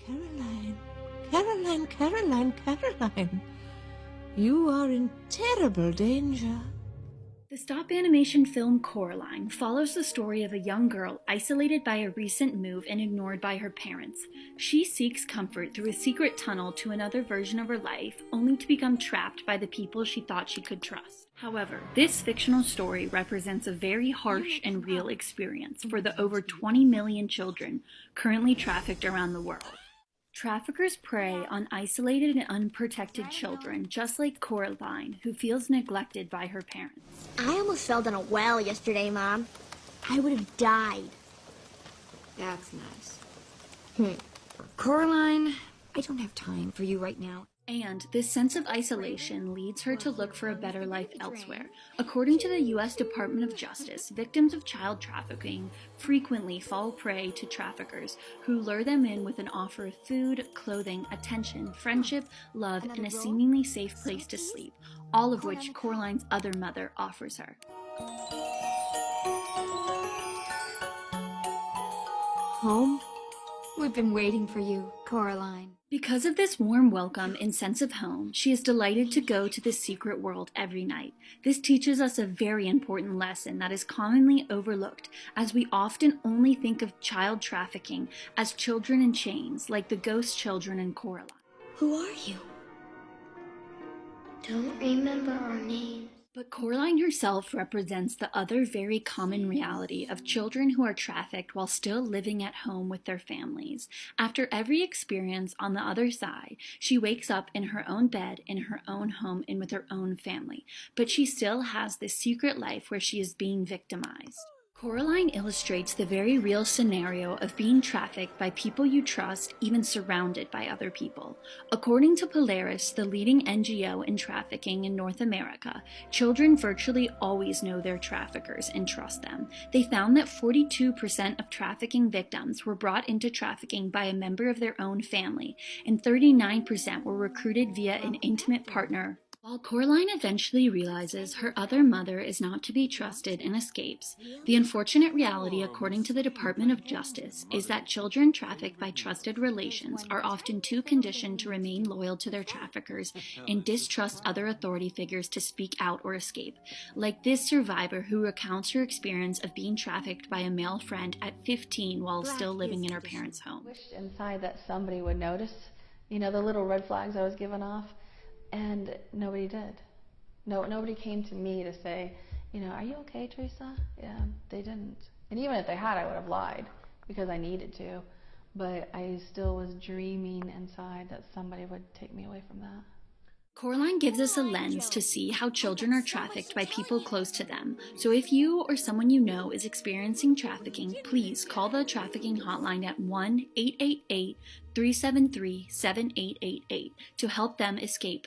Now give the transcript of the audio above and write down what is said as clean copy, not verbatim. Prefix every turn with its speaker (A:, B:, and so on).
A: Caroline, Caroline, Caroline, Caroline. You are in terrible danger.
B: The stop animation film Coraline follows the story of a young girl isolated by a recent move and ignored by her parents. She seeks comfort through a secret tunnel to another version of her life, only to become trapped by the people she thought she could trust. However, this fictional story represents a very harsh and real experience for the over 20 million children currently trafficked around the world. Traffickers prey on isolated and unprotected children, just like Coraline, who feels neglected by her parents.
C: I almost fell down a well yesterday, Mom. I would have died.
D: That's nice. Coraline, I don't have time for you right now.
B: And this sense of isolation leads her to look for a better life elsewhere. According to the U.S. Department of Justice, victims of child trafficking frequently fall prey to traffickers who lure them in with an offer of food, clothing, attention, friendship, love, and a seemingly safe place to sleep, all of which Coraline's other mother offers her.
D: Home? We've been waiting for you, Coraline.
B: Because of this warm welcome and sense of home, she is delighted to go to the secret world every night. This teaches us a very important lesson that is commonly overlooked, as we often only think of child trafficking as children in chains, like the ghost children in Coraline.
C: Who are you?
E: Don't remember our names.
B: But Coraline herself represents the other very common reality of children who are trafficked while still living at home with their families. After every experience on the other side, she wakes up in her own bed, in her own home, and with her own family. But she still has this secret life where she is being victimized. Coraline illustrates the very real scenario of being trafficked by people you trust, even surrounded by other people. According to Polaris, the leading NGO in trafficking in North America, children virtually always know their traffickers and trust them. They found that 42% of trafficking victims were brought into trafficking by a member of their own family, and 39% were recruited via an intimate partner. While Coraline eventually realizes her other mother is not to be trusted and escapes, the unfortunate reality, according to the Department of Justice, is that children trafficked by trusted relations are often too conditioned to remain loyal to their traffickers and distrust other authority figures to speak out or escape. Like this survivor who recounts her experience of being trafficked by a male friend at 15 while still living in her parents' home.
F: I wished inside that somebody would notice, the little red flags I was giving off. And nobody did. Nobody came to me to say, are you okay, Teresa? Yeah, they didn't. And even if they had, I would have lied because I needed to. But I still was dreaming inside that somebody would take me away from that.
B: Coraline gives us a lens to see how children are trafficked by people close to them. So if you or someone you know is experiencing trafficking, please call the trafficking hotline at 1-888-373-7888 to help them escape.